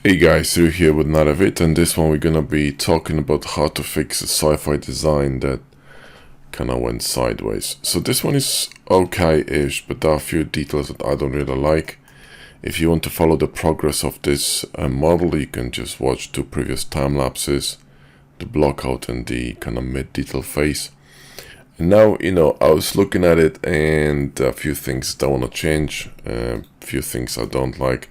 Hey guys, Sue here with another vid, and this one we're gonna be talking about how to fix a sci-fi design that kinda went sideways. So this one is okay-ish, but there are a few details that I don't really like. If you want to follow the progress of this model, you can just watch two previous time lapses, the blockout and the kind of mid-detail phase. And now, I was looking at it and a few things that I want to change, a few things I don't like.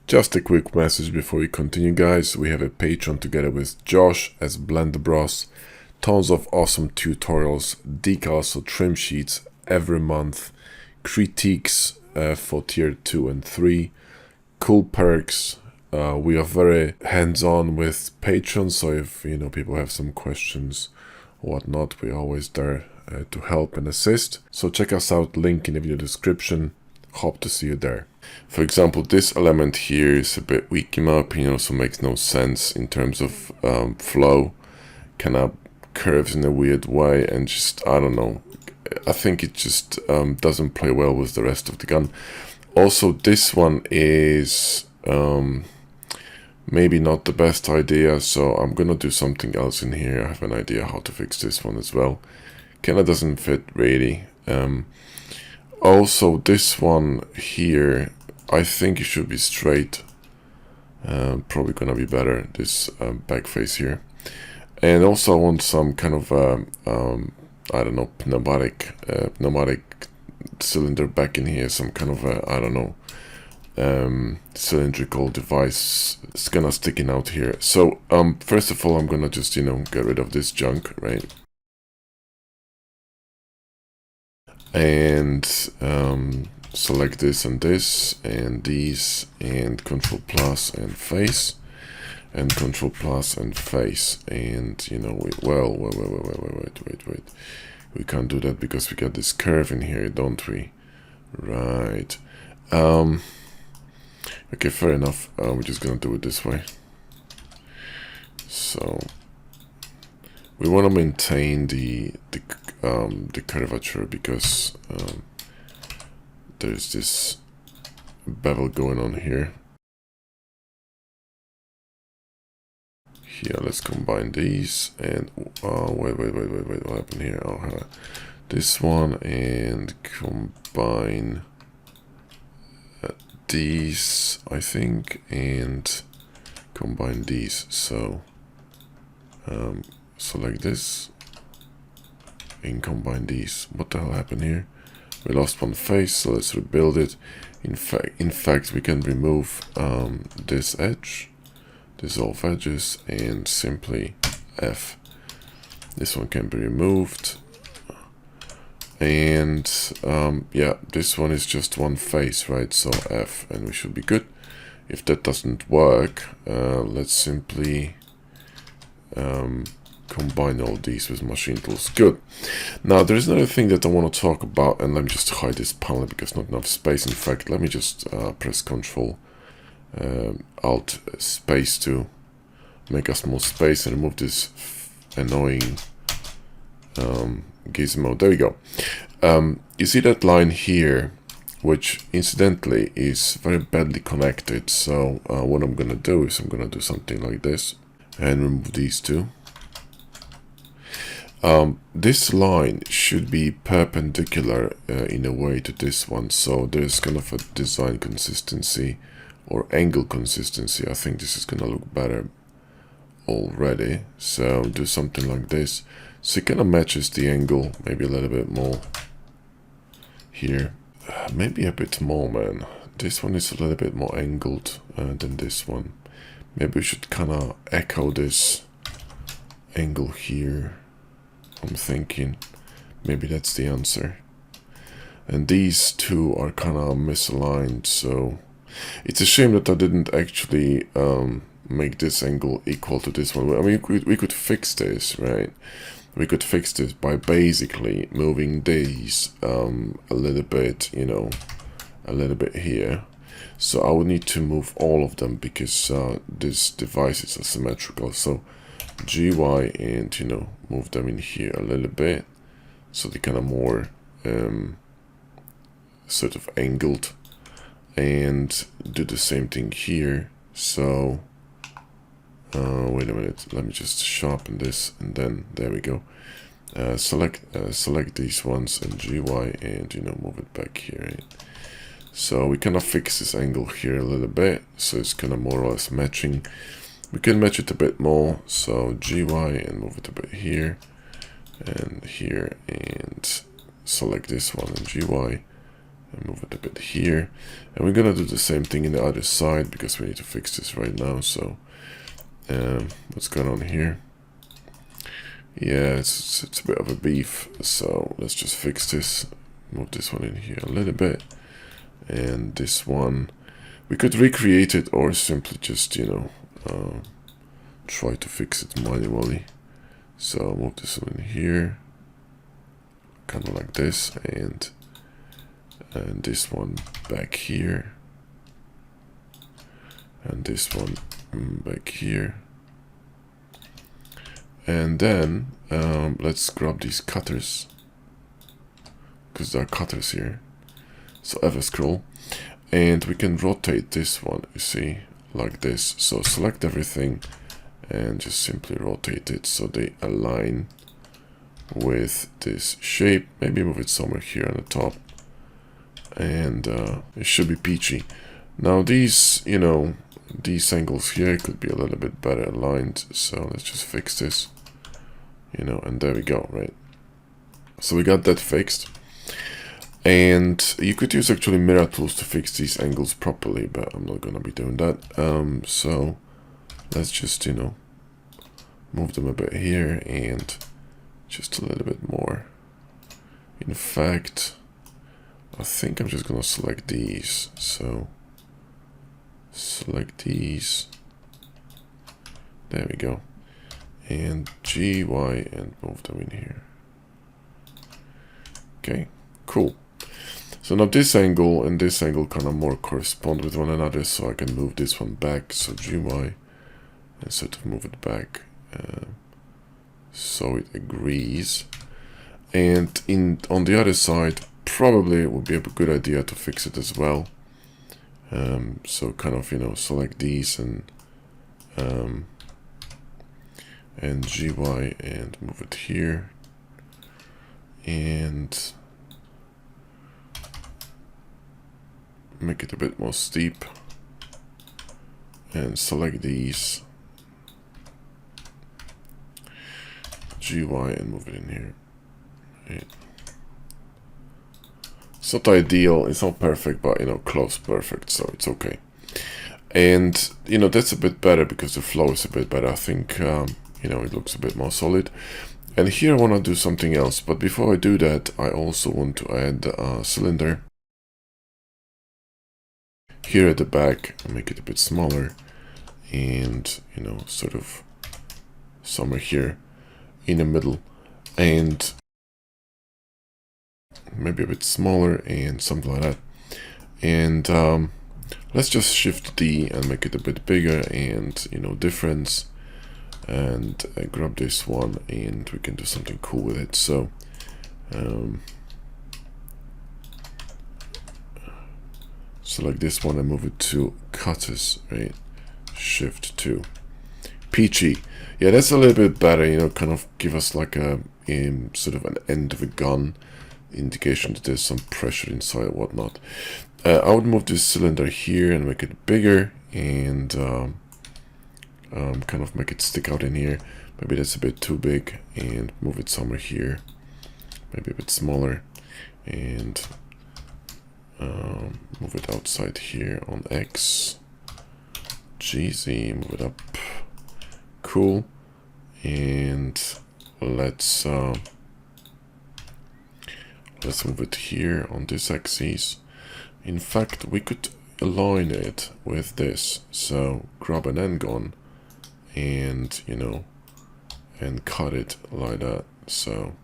Just a quick message before we continue, guys. We have a Patreon together with Josh as Blender Bros. Tons of awesome tutorials, decals, so trim sheets every month, critiques for tier 2 and 3, cool perks. We are very hands-on with Patreon, so if people have some questions or whatnot, we're always there to help and assist. So check us out, link in the video description. Hope to see you there. For example, this element here is a bit weak in my opinion, so makes no sense in terms of flow. Kind of curves in a weird way, and just, I don't know, I think it just doesn't play well with the rest of the gun. Also, this one is maybe not the best idea, so I'm gonna do something else in here. I have an idea how to fix this one as well. Kinda doesn't fit really. Also, this one here, I think it should be straight. Probably gonna be better, this back face here. And also I want some kind of, I don't know, pneumatic cylinder back in here. Some kind of, I don't know, cylindrical device. It's gonna sticking out here. So, first of all, I'm gonna just, get rid of this junk, right? And select this and this and these, and Control plus and face, and Control plus and face, and wait, we can't do that because we got this curve in here, don't we? Right. Okay, fair enough. We're just gonna do it this way. So we want to maintain the curvature because there's this bevel going on here. Here, let's combine these and wait, what happened here? Oh, this one, and combine these, I think, and combine these. So select this and combine these. What the hell happened here? We lost one face, so let's rebuild it. In fact, we can remove this edge, dissolve edges, and simply F. This one can be removed. And yeah, this one is just one face, right? So F, and we should be good. If that doesn't work, let's simply combine all these with machine tools. Good. Now there's another thing that I want to talk about, and let me just hide this panel because not enough space. In fact, let me just press Control Alt space to make a small space and remove this annoying gizmo. There we go. You see that line here, which incidentally is very badly connected. So what I'm gonna do is I'm gonna do something like this and remove these two. This line should be perpendicular in a way to this one, so there's kind of a design consistency or angle consistency. I think this is gonna look better already. So do something like this, so it kind of matches the angle, maybe a little bit more here, maybe a bit more, man. This one is a little bit more angled than this one. Maybe we should kind of echo this angle here. I'm thinking maybe that's the answer. And these two are kind of misaligned, so it's a shame that I didn't actually make this angle equal to this one. I mean, we could fix this, right? We could fix this by basically moving these a little bit, a little bit here. So I would need to move all of them because this device is asymmetrical. So GY and move them in here a little bit so they kind of more sort of angled, and do the same thing here. So Wait a minute, let me just sharpen this, and then there we go. Select these ones and GY, and move it back here. Right? So we kind of fix this angle here a little bit, so it's kind of more or less matching. We can match it a bit more, so GY and move it a bit here and here, and select this one and GY and move it a bit here. And we're gonna do the same thing in the other side because we need to fix this right now. So what's going on here? Yeah, it's a bit of a beef, so let's just fix this. Move this one in here a little bit, and this one we could recreate it or simply just try to fix it manually. So move this one in here, kind of like this, and this one back here, and this one back here. And then let's grab these cutters, because there are cutters here. So ever scroll, and we can rotate this one, you see, like this. So select everything and just simply rotate it so they align with this shape. Maybe move it somewhere here on the top, and it should be peachy. Now these, these angles here could be a little bit better aligned, so let's just fix this, and there we go, right? So we got that fixed, and you could use actually mirror tools to fix these angles properly, but I'm not gonna be doing that. So let's just, move them a bit here and just a little bit more. In fact, I think I'm just gonna select these, so select these, there we go, and GY and move them in here. Okay, cool. So now this angle and this angle kind of more correspond with one another, so I can move this one back, so GY, and sort of move it back so it agrees. And on the other side, probably it would be a good idea to fix it as well. So kind of, select these and GY and move it here, and make it a bit more steep, and select these, GY and move it in here. Right. It's not ideal, it's not perfect, but close perfect, so it's okay. And that's a bit better because the flow is a bit better. I think it looks a bit more solid. And here I want to do something else, but before I do that, I also want to add a cylinder here at the back and make it a bit smaller, and sort of somewhere here in the middle, and maybe a bit smaller and something like that. And let's just shift D and make it a bit bigger, and difference, and grab this one and we can do something cool with it. So select this one and move it to cutters, right? Shift 2. Peachy. Yeah, that's a little bit better, kind of give us like a sort of an end of a gun indication that there's some pressure inside or whatnot. I would move this cylinder here and make it bigger, and kind of make it stick out in here. Maybe that's a bit too big, and move it somewhere here, maybe a bit smaller, and move it outside here on X, GZ, move it up, cool, and let's move it here on this axis. In fact, we could align it with this, so grab an end gun and and cut it like that, so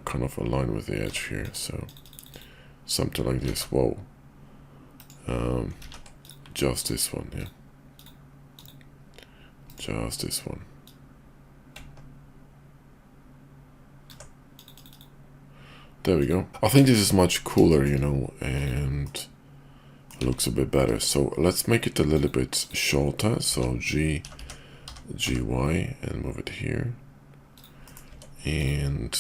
kind of align with the edge here, so something like this. Whoa, just this one, yeah, just this one. There we go. I think this is much cooler, and it looks a bit better. So let's make it a little bit shorter. So G GY and move it here, and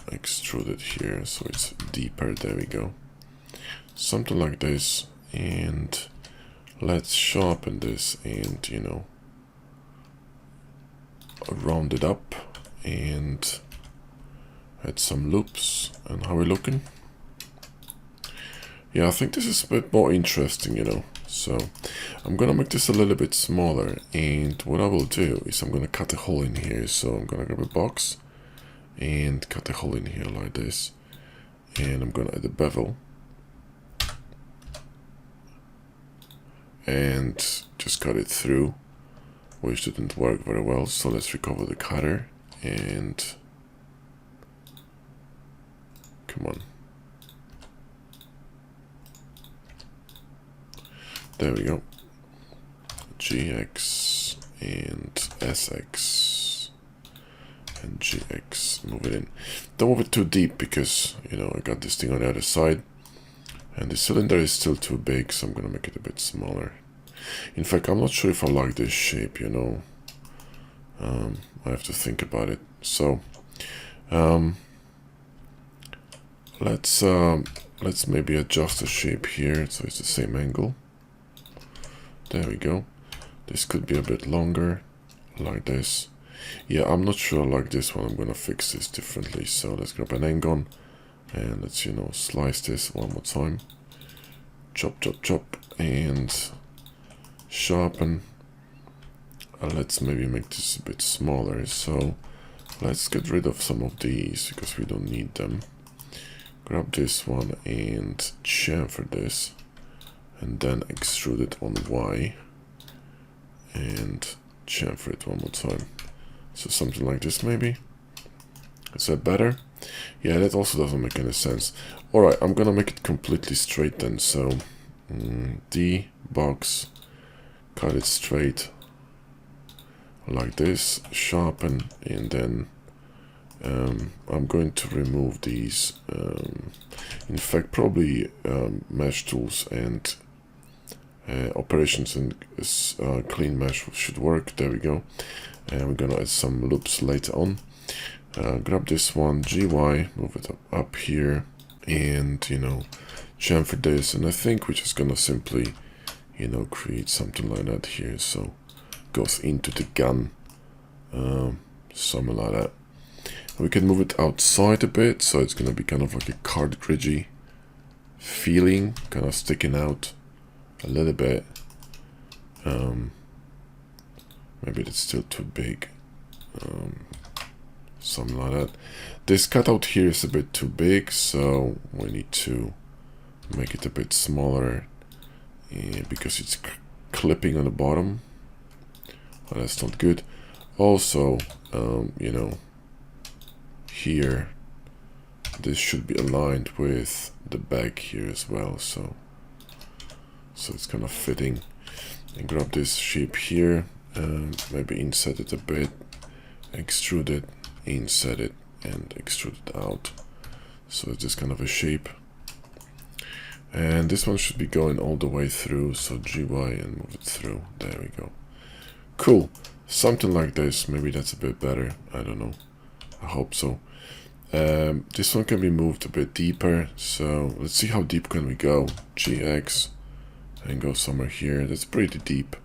extrude it here so it's deeper. There we go, something like this. And let's sharpen this and, you know, round it up and add some loops. And how are we looking? Yeah, I think this is a bit more interesting, you know. So I'm gonna make this a little bit smaller, and what I will do is I'm gonna cut a hole in here. So I'm gonna grab a box and cut a hole in here like this, and I'm gonna add a bevel and just cut it through, which didn't work very well. So let's recover the cutter and come on. There we go. GX and SX and GX. Move it in. Don't move it too deep because, you know, I got this thing on the other side. And the cylinder is still too big, so I'm gonna make it a bit smaller. In fact, I'm not sure if I like this shape, you know. I have to think about it. So, let's maybe adjust the shape here so it's the same angle. There we go. This could be a bit longer, like this. Yeah, I'm not sure I like this one. I'm gonna fix this differently. So let's grab an angle. And let's, you know, slice this one more time. Chop, chop, chop, and sharpen. Let's maybe make this a bit smaller. So let's get rid of some of these because we don't need them. Grab this one and chamfer this, and then extrude it on Y, and chamfer it one more time. So something like this maybe. Is that better? Yeah, that also doesn't make any sense. Alright, I'm gonna make it completely straight then. So, D box, cut it straight, like this, sharpen, and then I'm going to remove these. In fact, probably mesh tools and operations and clean mesh should work. There we go. And we're gonna add some loops later on. Grab this one, GY, move it up here, and, you know, chamfer this. And I think we're just gonna simply, you know, create something like that here. So goes into the gun, something like that. We can move it outside a bit, so it's gonna be kind of like a cartridgey feeling, kind of sticking out a little bit. Maybe it's still too big. Something like that. This cutout here is a bit too big, so we need to make it a bit smaller because it's clipping on the bottom. Oh, that's not good. Also, you know, here this should be aligned with the back here as well, so it's kind of fitting. And grab this shape here, maybe inset it a bit, extrude it, inset it, and extrude it out. So it's just kind of a shape. And this one should be going all the way through, so GY and move it through. There we go. Cool. Something like this. Maybe that's a bit better. I don't know. I hope so. This one can be moved a bit deeper. So let's see how deep can we go. GX and go somewhere here. That's pretty deep.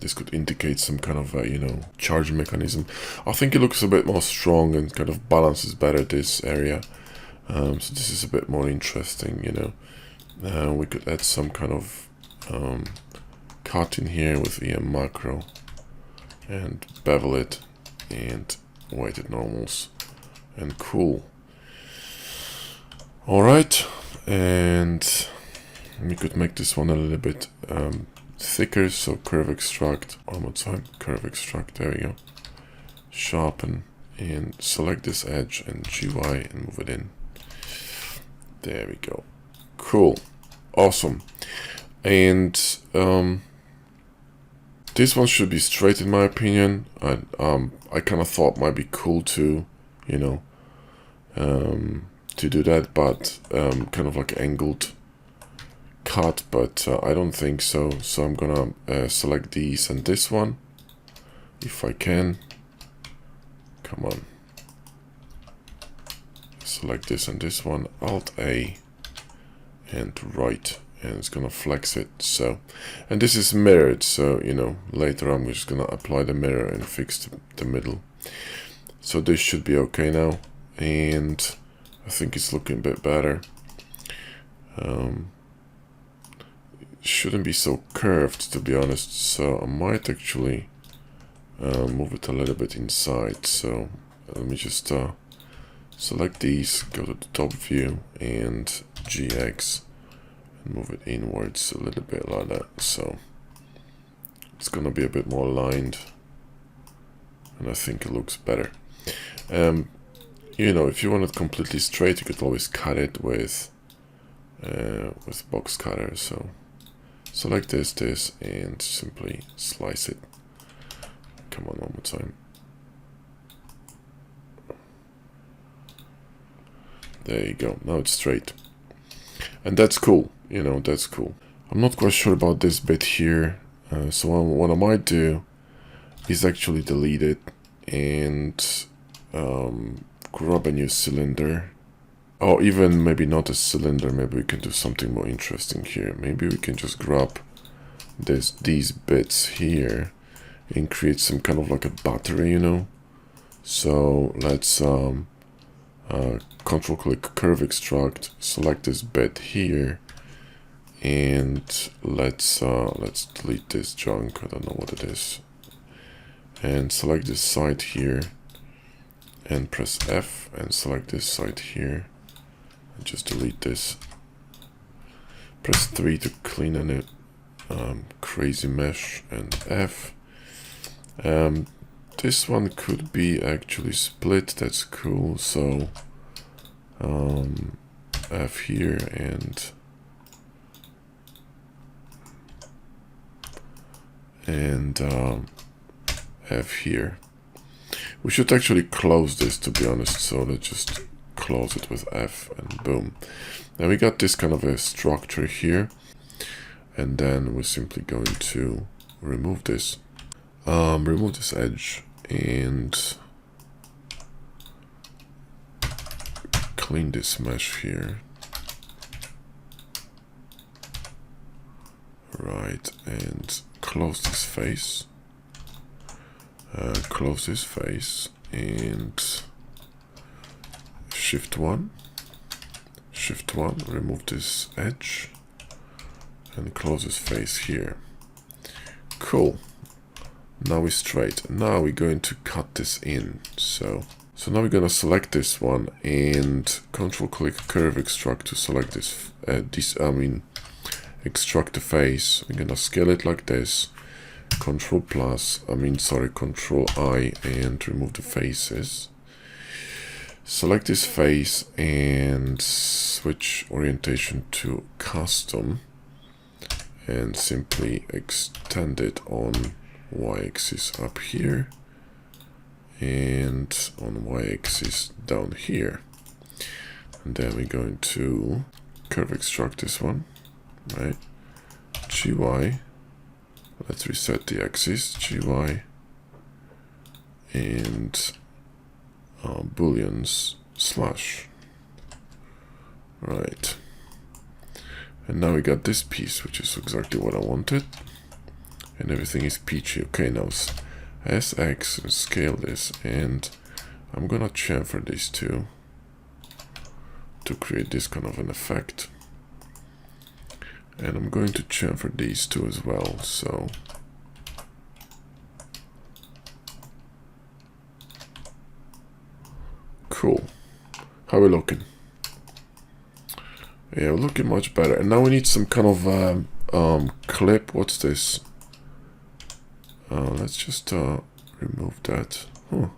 This could indicate some kind of, you know, charging mechanism. I think it looks a bit more strong and kind of balances better this area. So this is a bit more interesting, you know. We could add some kind of cut in here with EM macro and bevel it and weighted normals and cool. Alright, and we could make this one a little bit thicker, so curve extract, one more time, curve extract, there we go. Sharpen and select this edge and GY and move it in. There we go. Cool. Awesome. And this one should be straight in my opinion. I kind of thought might be cool to, you know, to do that, but kind of like angled cut, but I don't think so. So I'm gonna select these and this one, if I can. Come on. Select this and this one, Alt A and right, and it's gonna flex it. So, and this is mirrored, so you know, later I'm just gonna apply the mirror and fix the middle. So this should be okay now, and I think it's looking a bit better. It shouldn't be so curved, to be honest, so I might actually move it a little bit inside. So let me just select these, go to the top view and GX and move it inwards a little bit like that. So it's gonna be a bit more aligned, and I think it looks better. You know, if you want it completely straight, you could always cut it with box cutter. So select this, and simply slice it. Come on, one more time. There you go. Now it's straight. And that's cool. You know, that's cool. I'm not quite sure about this bit here. So what I might do is actually delete it and grab a new cylinder. Or even maybe not a cylinder. Maybe we can do something more interesting here. Maybe we can just grab these bits here and create some kind of like a battery, you know. So let's control click curve extract, select this bit here, and let's delete this junk. I don't know what it is, and select this side here and press F and select this side here and just delete this. Press 3 to clean any crazy mesh and F. This one could be actually split. That's cool. So F here and F here. We should actually close this, to be honest. So let's just close it with F and boom. Now we got this kind of a structure here, and then we're simply going to remove this edge and clean this mesh here. Right, and close this face. Close this face and Shift 1, remove this edge and close this face here. Cool. Now we're straight. Now we're going to cut this in. So now we're going to select this one and control click curve extract to select this, extract the face. We're going to scale it like this. Control I and remove the faces. Select this face and switch orientation to custom and simply extend it on y-axis up here and on y-axis down here. And then we're going to curve extract this one, right? GY. Let's reset the axis, GY, and booleans slash. Right. And now we got this piece, which is exactly what I wanted. And everything is peachy. Okay, now SX and scale this, and I'm gonna chamfer these two to create this kind of an effect. And I'm going to chamfer these two as well, so cool. How are we looking? Yeah, we're looking much better. And now we need some kind of clip. What's this? Let's just remove that. Huh.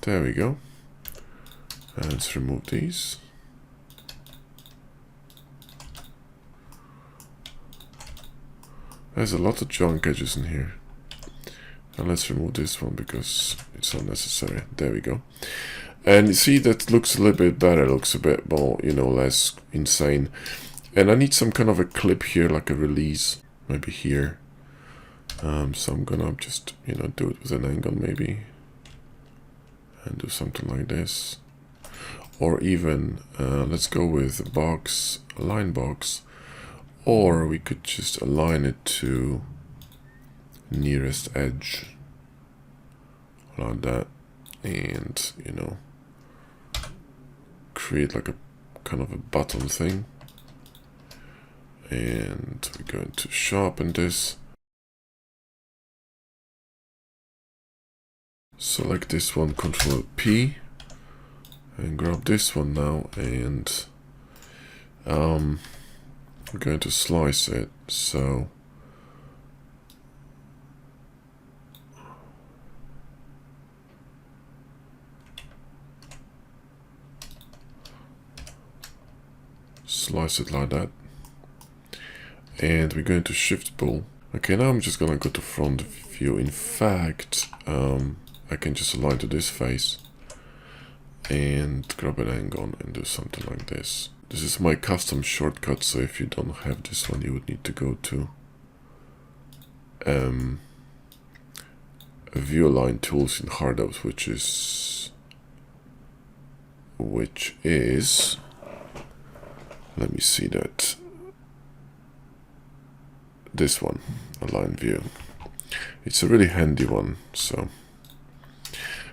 There we go. And let's remove these. There's a lot of junk edges in here. And let's remove this one because it's unnecessary. There we go. And you see, that looks a little bit better, looks a bit more, you know, less insane. And I need some kind of a clip here, like a release, maybe here. So I'm gonna just, you know, do it with an angle maybe, and do something like this. Or even, let's go with a box, a line box, or we could just align it to nearest edge, like that, and, you know, create like a kind of a button thing. And we're going to sharpen this. Select this one, Control P, and grab this one now, and we're going to slice it. So slice it like that, and we're going to Shift pull. Okay, now I'm just gonna go to front view. In fact, I can just align to this face and grab an angle and do something like this. This is my custom shortcut, so if you don't have this one, you would need to go to view align tools in Hardouts, which is, let me see that, this one, align view. It's a really handy one, so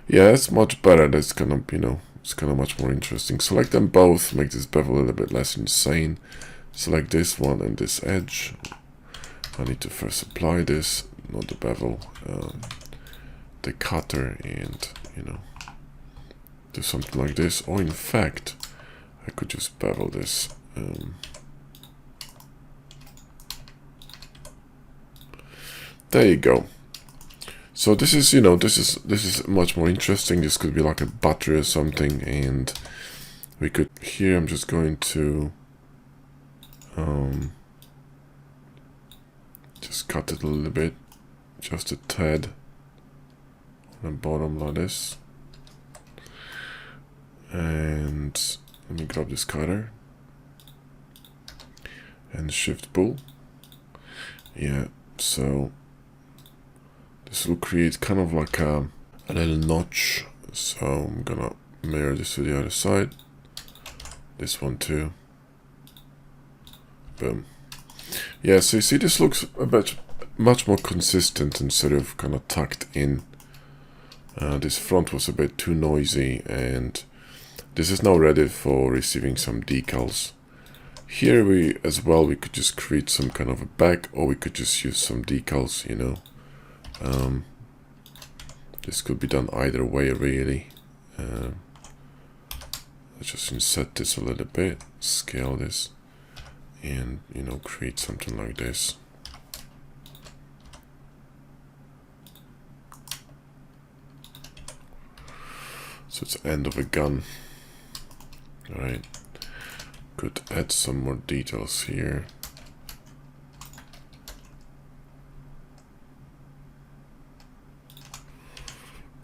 yeah, it's much better. That's kind of, you know, it's kind of much more interesting. Select them both, make this bevel a little bit less insane. Select this one and this edge. I need to first apply this, not the bevel, the cutter, and, you know, do something like this. Or in fact, I could just bevel this. There you go. So this is, you know, this is much more interesting. This could be like a battery or something, and we could, here I'm just going to just cut it a little bit, just a tad on the bottom like this. And let me grab this cutter and Shift pull. Yeah, so this will create kind of like a little notch. So I'm gonna mirror this to the other side. This one too. Boom. Yeah, so you see, this looks a bit much more consistent and sort of kind of tucked in. This front was a bit too noisy, and this is now ready for receiving some decals. Here we could just create some kind of a back, or we could just use some decals, you know. This could be done either way, really. Let's just inset this a little bit, scale this, and, you know, create something like this. So it's end of a gun. All right. Could add some more details here.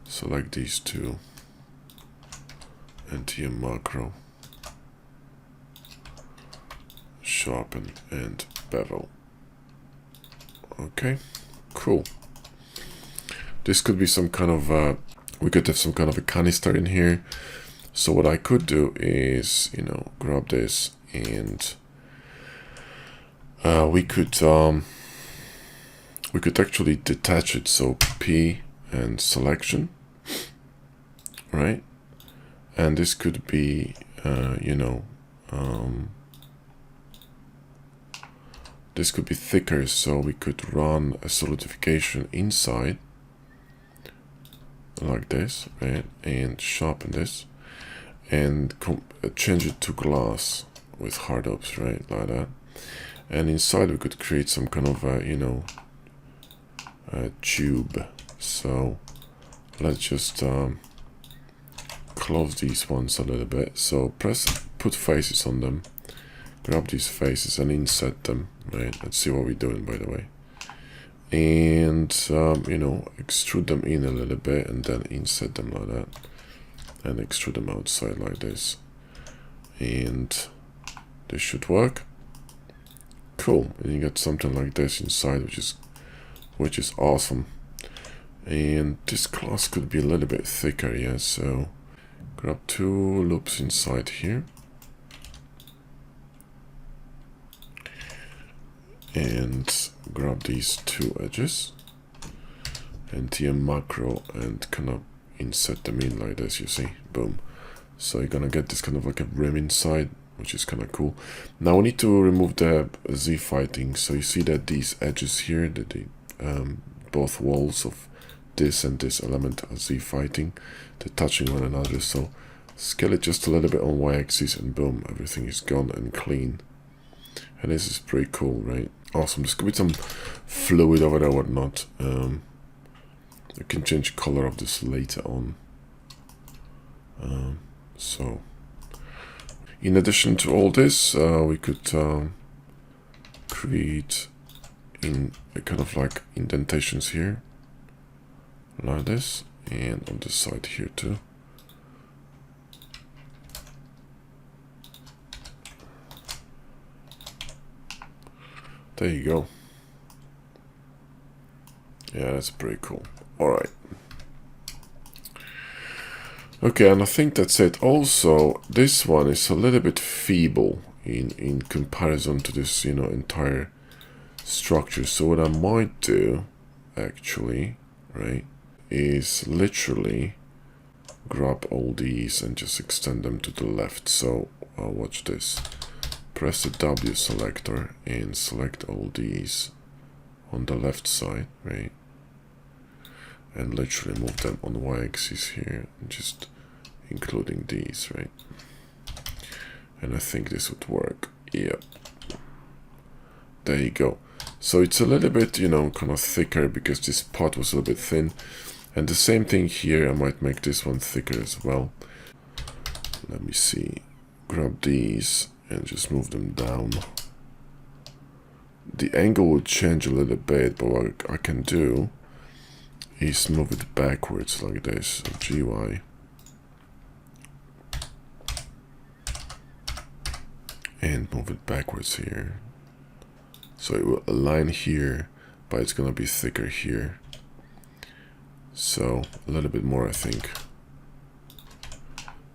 Select these two, enter your macro, sharpen and bevel. Okay, cool. This could be some kind of we could have some kind of a canister in here. So what I could do is, you know, grab this, and we could actually detach it. So P and selection, right? And this could be, you know, this could be thicker. So we could run a solidification inside, like this, right? And sharpen this, and change it to glass with hard ups, right, like that. And inside we could create some kind of a, you know, a tube. So let's just close these ones a little bit. So put faces on them, grab these faces and inset them, right? Let's see what we're doing, by the way. And you know, extrude them in a little bit and then inset them like that. and extrude them outside like this. And this should work. Cool. And you get something like this inside, which is awesome. And this glass could be a little bit thicker, yeah, so grab 2 loops inside here. And grab these 2 edges. And TM macro and kind of insert them in like this, you see, boom. So you're gonna get this kind of like a rim inside, which is kind of cool. Now we need to remove the Z-fi thing. So you see that these edges here, both walls of this and this element are Z-fi thing, they're touching one another. So scale it just a little bit on Y-axis and boom, everything is gone and clean. And this is pretty cool, right? Awesome. There's could be some fluid over there or whatnot. You can change color of this later on. So in addition to all this, we could create in a kind of like indentations here like this, and on this side here too. There you go. Yeah, that's pretty cool. Alright. Okay, and I think that's it. Also, this one is a little bit feeble in comparison to this, you know, entire structure. So what I might do, actually, right, is literally grab all these and just extend them to the left. So watch this. Press the W selector and select all these on the left side, right? And literally move them on the Y-axis here, and just including these, right? And I think this would work. Yep. There you go. So it's a little bit, you know, kind of thicker because this part was a little bit thin. And the same thing here, I might make this one thicker as well. Let me see. Grab these and just move them down. The angle will change a little bit, but what I can do is move it backwards like this, so GY. And move it backwards here. So it will align here, but it's gonna be thicker here. So a little bit more, I think.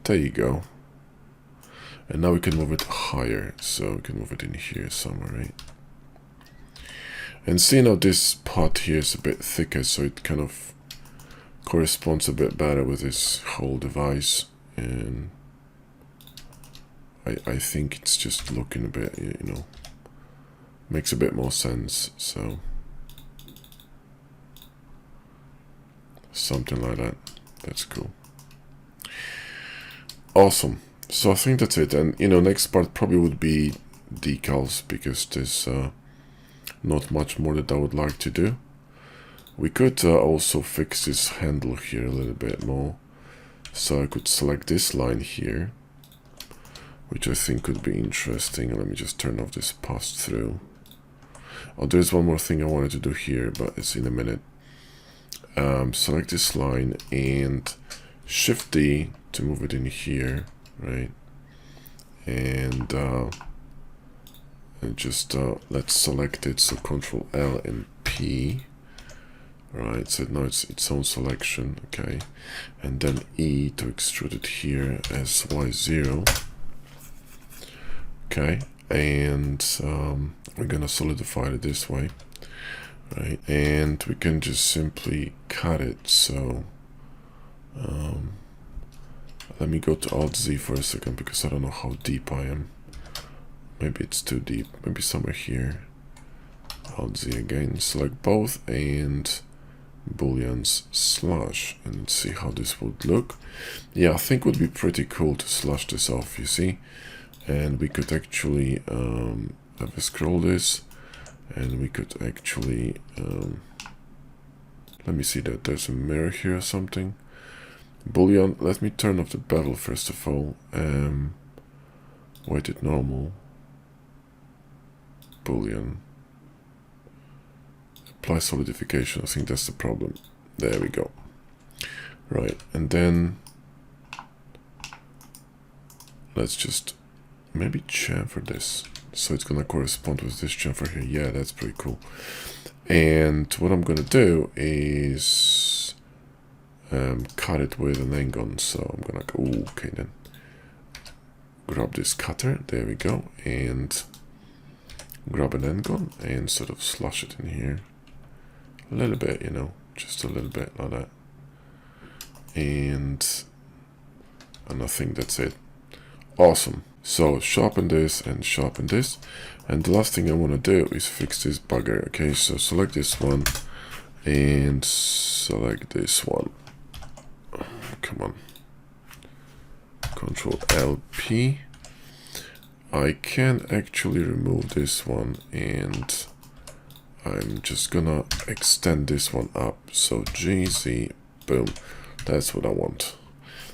There you go. And now we can move it higher, so we can move it in here somewhere, right? And see now this part here is a bit thicker, so it kind of corresponds a bit better with this whole device. And I think it's just looking a bit, you know, makes a bit more sense. So something like that. That's cool. Awesome. So I think that's it. And, you know, next part probably would be decals, because there's not much more that I would like to do. We could also fix this handle here a little bit more. So I could select this line here, which I think could be interesting. Let me just turn off this pass through. Oh, there's one more thing I wanted to do here, but it's in a minute. Select this line and Shift D to move it in here, right? And just let's select it. So Control L and P. Right, so now it's its own selection, okay, and then E to extrude it here as Y0, okay, and we're gonna solidify it this way, right, and we can just simply cut it. So let me go to Alt Z for a second, because I don't know how deep I am. Maybe it's too deep, maybe somewhere here. Alt Z again, select both, and booleans slash, and let's see how this would look. Yeah, I think it would be pretty cool to slash this off, you see. And we could actually have a scroll this, and we could actually let me see that there's a mirror here or something. Boolean, let me turn off the bevel first of all. Weighted normal, boolean, apply solidification. I think that's the problem. There we go. Right, and then let's just maybe chamfer this. So it's gonna correspond with this chamfer here. Yeah, that's pretty cool. And what I'm gonna do is cut it with an angle. So I'm gonna go, ooh, okay then. Grab this cutter, there we go, and grab an angle and sort of slash it in here. A little bit, you know, just a little bit like that. And I think that's it. Awesome. So sharpen this and sharpen this. And the last thing I want to do is fix this bugger. Okay, so select this one and select this one. Come on. Control LP. I can actually remove this one and I'm just gonna extend this one up. So GZ, boom. That's what I want.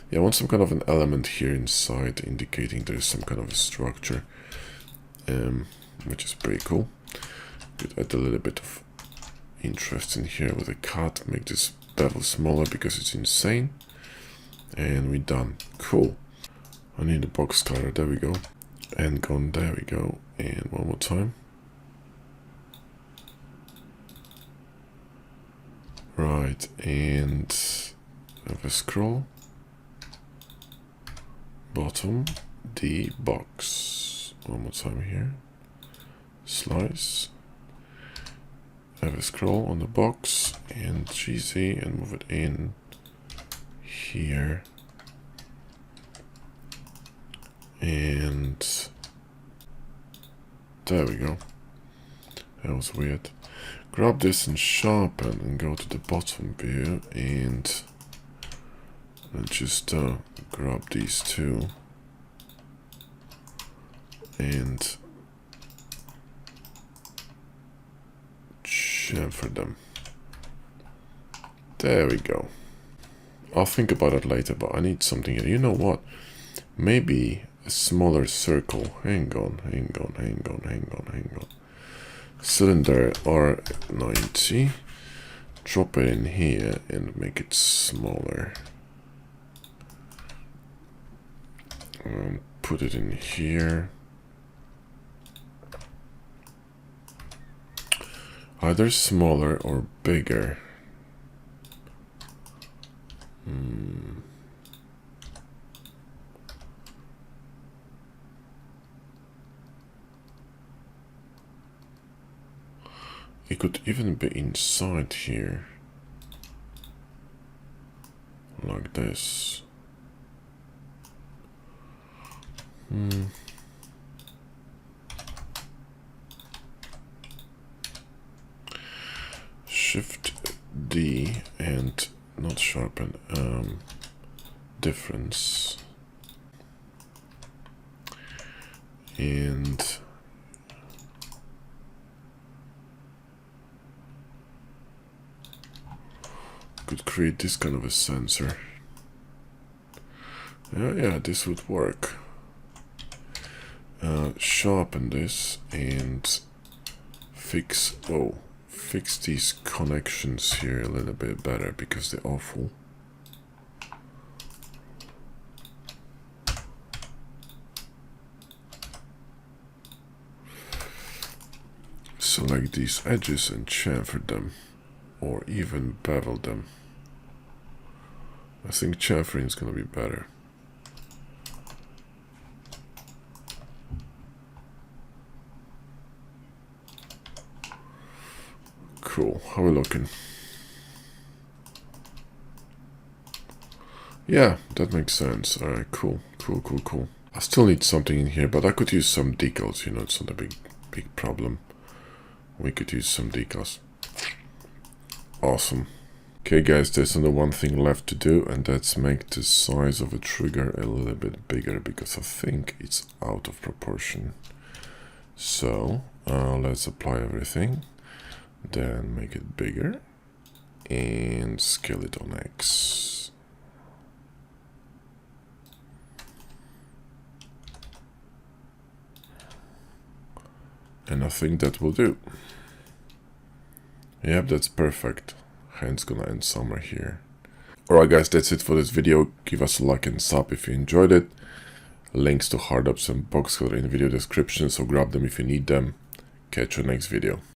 Yeah, I want some kind of an element here inside indicating there's some kind of a structure, which is pretty cool. Could add a little bit of interest in here with a cut, make this bevel smaller because it's insane. And we're done. Cool. I need a box cutter, there we go. And gone, there we go. And one more time. Right, and have a scroll. Bottom, the box. One more time here. Slice. Have a scroll on the box and GZ and move it in here. And there we go. That was weird. Grab this and sharpen and go to the bottom view and just grab these two and chamfer them. There we go. I'll think about it later, but I need something here. You know what? Maybe a smaller circle. Hang on. Cylinder R90. Drop it in here and make it smaller. Put it in here. Either smaller or bigger. It could even be inside here. Like this. Shift D and not sharpen, difference. And could create this kind of a sensor. Yeah, this would work. Sharpen this and fix these connections here a little bit better because they're awful. Select these edges and chamfer them, or even bevel them. I think chamfering is going to be better. Cool. How are we looking? Yeah, that makes sense. Alright, cool. I still need something in here, but I could use some decals, you know, it's not a big problem. We could use some decals. Awesome. Okay guys, there's only one thing left to do, and that's make the size of a trigger a little bit bigger because I think it's out of proportion. So let's apply everything. Then make it bigger and scale it on X. And I think that will do. Yep, that's perfect. Hence gonna end somewhere here. Alright guys, that's it for this video. Give us a like and sub if you enjoyed it. Links to hard ups and box cutter in video description, so grab them if you need them. Catch you next video.